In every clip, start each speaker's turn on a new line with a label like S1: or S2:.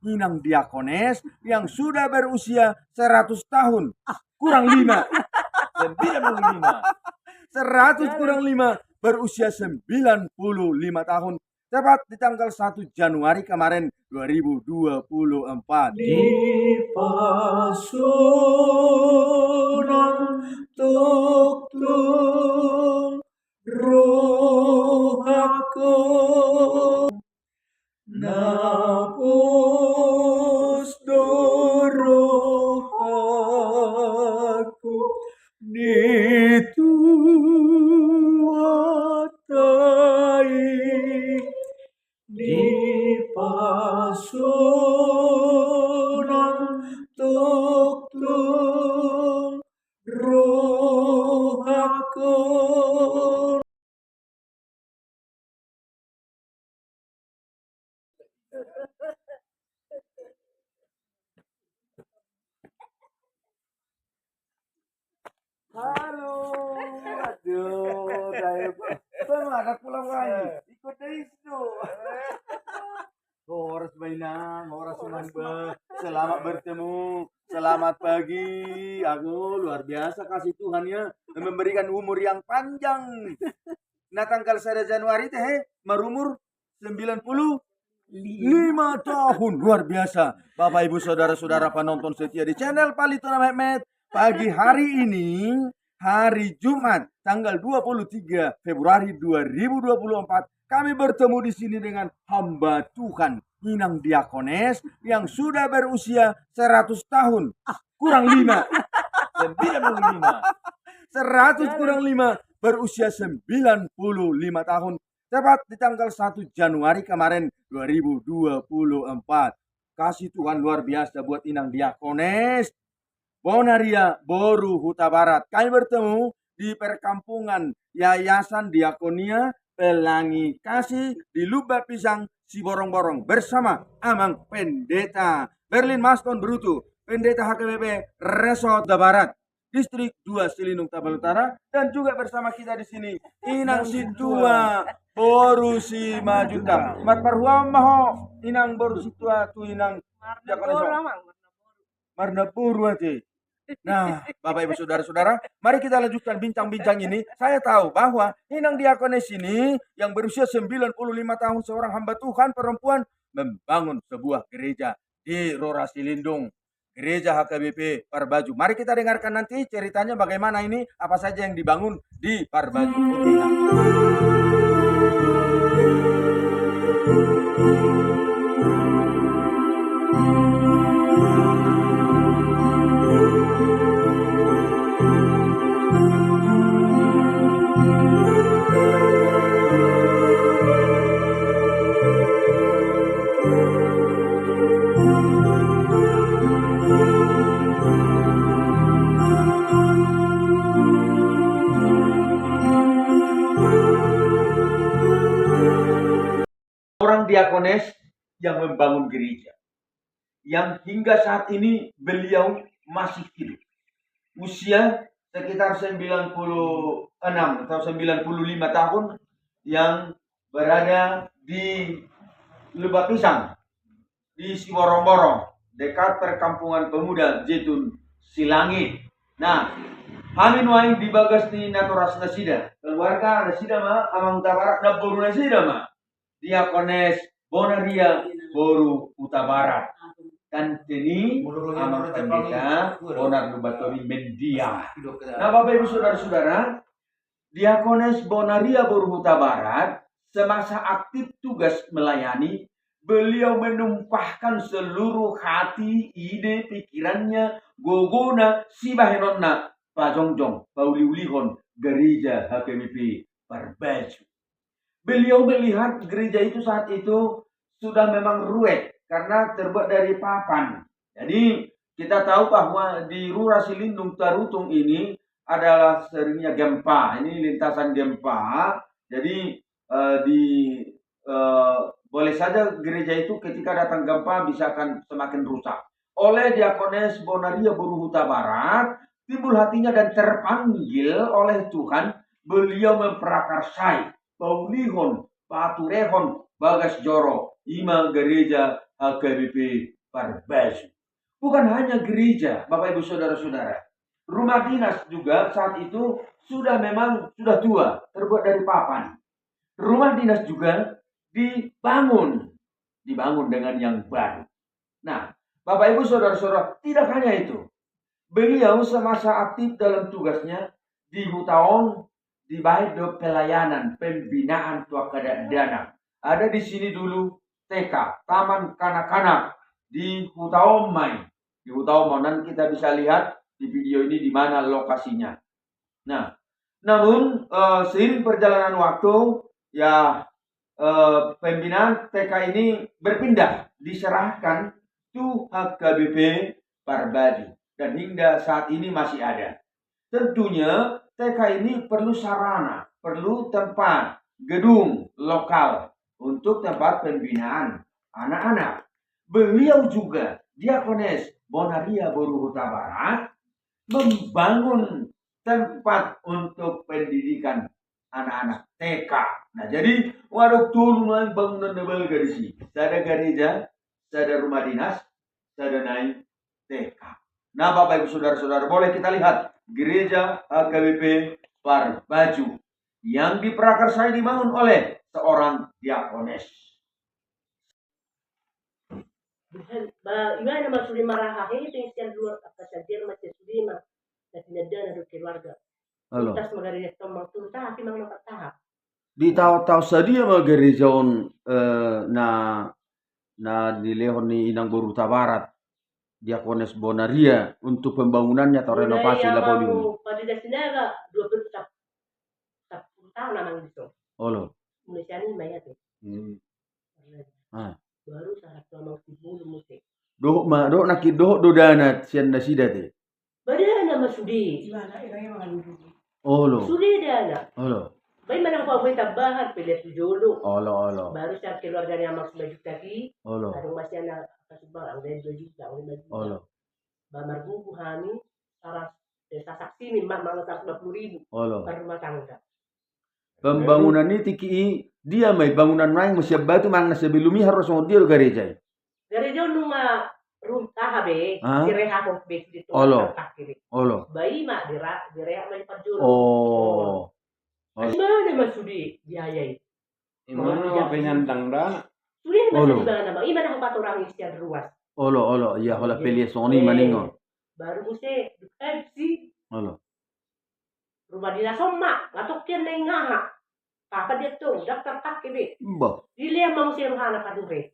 S1: Inang Diakones yang sudah berusia 100 tahun. Kurang 5. 95. 100 kurang 5 berusia 95 tahun. Tepat di tanggal 1 Januari kemarin 2024.
S2: Di pasunan tuk-tuk roh aku napus doroh aku dituatai di pasunan tuk-tuk roh aku.
S1: Halo, aduh, semangat pulang lagi. Ikut dari situ. Horas mainan, horas senang selamat bertemu, selamat pagi. Aku luar biasa kasih Tuhan ya memberikan umur yang panjang. Nah tanggal 1 Januari teh merumur 95 tahun, luar biasa. Bapak Ibu saudara-saudara penonton setia di channel Palituna Mehmet. Pagi hari ini, hari Jumat, tanggal 23 Februari 2024, kami bertemu di sini dengan hamba Tuhan, Inang Diakones, yang sudah berusia 100 tahun. Kurang 5. 95. 100 kurang 5 berusia 95 tahun. Tepat di tanggal 1 Januari kemarin 2024. Kasih Tuhan luar biasa buat Inang Diakones Bonaria Boru Huta Barat. Kami bertemu di perkampungan Yayasan Diakonia Pelangi Kasih di Lubak Pisang Siborong-Borong bersama Amang Pendeta Berlin Maston Brutu, Pendeta HKBP Resort Huta Barat, Distrik 2 Silinung Tabal Utara, dan juga bersama kita di sini Inang Situa Boru Si Majuta. Mat parhuam maho Inang Boru Situa tu Inang Diakones Marna Purwati. Nah, Bapak Ibu Saudara-saudara, mari kita lanjutkan bincang-bincang ini. Saya tahu bahwa Inang Diakones ini yang berusia 95 tahun, seorang hamba Tuhan perempuan, membangun sebuah gereja di Rorasi Lindung, gereja HKBP Parbaju. Mari kita dengarkan nanti ceritanya bagaimana ini, apa saja yang dibangun di Parbaju. Oke, nah. Orang diakones yang membangun gereja, yang hingga saat ini beliau masih hidup. Usia sekitar 96 atau 95 tahun, yang berada di Lubak Pisang, di Siborong-Borong, dekat perkampungan pemuda Jetun Silangit. Nah, Hamin wain di bagas ni naturas nasida. Keluarga nasida ma, amang tabarak na boru nasida ma. Diakones Bonaria Boru Huta Barat. Dan ini amang pendeta Bonar Nubatori Mendia. Nah, Bapak Ibu Saudara-saudara, Diakones Bonaria Boru Huta Barat semasa aktif tugas melayani, beliau menumpahkan seluruh hati, ide, pikirannya, gogona, sibahenonna, pajongjong, pauliulihon, gereja HKBP Parbaju. Beliau melihat gereja itu saat itu sudah memang ruwet karena terbuat dari papan. Jadi kita tahu bahwa di Rurasi Lindung Tarutung ini adalah seringnya gempa. Ini lintasan gempa. Jadi boleh saja gereja itu ketika datang gempa bisa akan semakin rusak. Oleh Diakones Bonaria Boru Huta Barat timbul hatinya dan terpanggil oleh Tuhan, beliau memprakarsai Paulihon, Paturehon, Bagas Joro, Ima Gereja HKBP Parbaju. Bukan hanya gereja, Bapak Ibu Saudara-saudara. Rumah dinas juga saat itu sudah tua, terbuat dari papan. Rumah dinas juga dibangun dengan yang baru. Nah, Bapak Ibu Saudara-saudara, tidak hanya itu. Beliau semasa aktif dalam tugasnya di Hutaong, di Baido Pelayanan Pembinaan Tua Kadadana. Ada di sini dulu TK, Taman Kanak-kanak di Hutaong Mai. Di Hutaong, dan kita bisa lihat di video ini di mana lokasinya. Nah, namun seiring perjalanan waktu, ya pembinaan TK ini berpindah, diserahkan ke HKBP Parbaju. Dan hingga saat ini masih ada. Tentunya TK ini perlu sarana, perlu tempat, gedung lokal untuk tempat pembinaan anak-anak. Beliau juga, Diakones Bonaria Boru Huta Barat, membangun tempat untuk pendidikan anak-anak TK. Nah, jadi waduh tulungan bangunan nebel garisi. Ada gereja, ada rumah dinas, ada naik TK. Nah, Bapak Ibu Saudara-saudara, boleh kita lihat gereja HKBP Parbaju yang diprakarsai dibangun oleh seorang diakones.
S3: Gimana mas sudah marah ini pengisian luar apa saja macam sudah dan tindakan dari keluarga.
S1: Halo.
S3: Tas magari tomang tuh tapi mang tahap.
S1: Di tahu-tahu sadia mga gereja na dilehon ni Inang Boruta Barat. Diakones Bonaria untuk pembangunannya atau renovasi lapau ini.
S3: Pada dasarnya 20 tahun namanya itu.
S1: Olo.
S3: Malaysia ini banyak tuh.
S1: Ah.
S3: Baru saat ngomong timbul musik.
S1: Doh nakit doh dana sian da sida te.
S3: Bada nama sudi.
S2: Gimana irangnya mengandung?
S3: Olo. Sudi dana.
S1: Olo.
S3: Baik mana kau boleh tambahan pilih tujuh.
S1: Olo.
S3: Baru saat keluarganya maksud baju tadi.
S1: Olo.
S3: Ada masih anak kasubang ang dari 2 juta, ang 5 juta.
S1: Olo.
S3: Bamargu kuhani saras saksi ni mga 150,000
S1: Olo.
S3: per rumah tangga.
S1: Pembangunan ini tiki dia may bangunan main masih batu mang nasa bilumi harus mau dia gereja.
S3: Gereja nunga rumah habe, direha ko be dito.
S1: Olo.
S3: Bayi mak direha may pajul.
S1: Oh.
S3: Mana masudi biayai.
S2: Mana penyandang dana?
S3: Sudah masih di mana? Imana ko paturang istiad ruas.
S1: Olo. Ya hola peli soni maningo.
S3: Baru muse si.
S1: Olo.
S3: Rumah dinas somma, ngatukyan na nga nga. Papa dia tuh, daftar pakai be.
S1: Mbah.
S3: Dili yang mau sih ruhana kadure.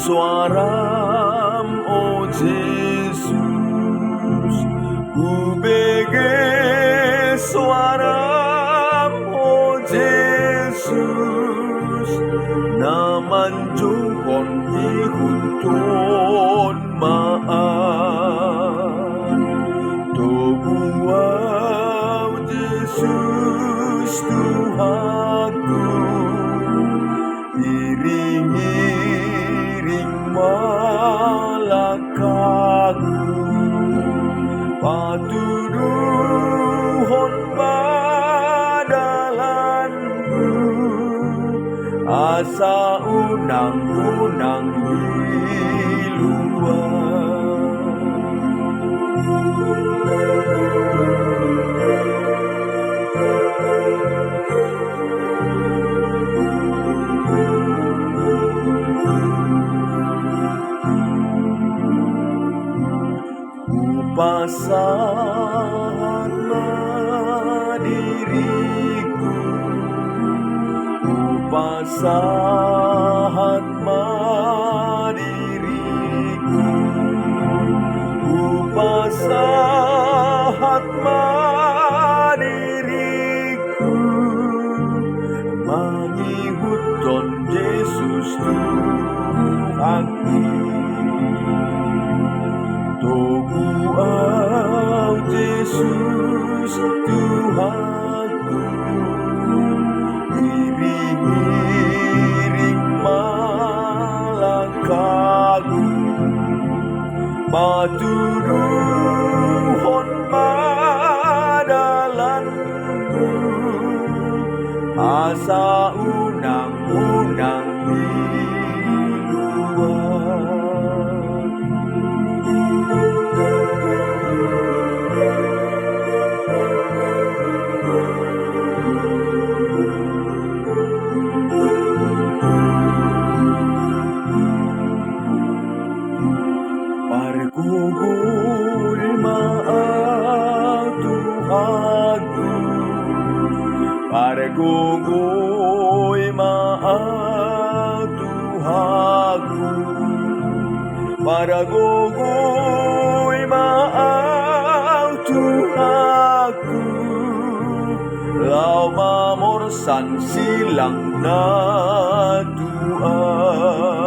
S2: suaram, oh Jesus, ku bege suaram, oh Jesus, naman jukon ihunton maan, tubuaw Jesus. Yesus Tuhanku, iring-iring malakaku, patuduhon badalanku, asa unang-unang diluar. Pasahan diriku, pasahan diriku, pasahan diriku, mangihuton Yesus Tuhanku. Togu au Yesus Tuhanku, iring-iring malakaku, patuduhon badalanku, asa unang-unang diluar. Pargugul maaf Tuhanku, pargugul maaf Tuhanku, pargugul maaf Tuhanku, lau mamorsan silang na Tuhan.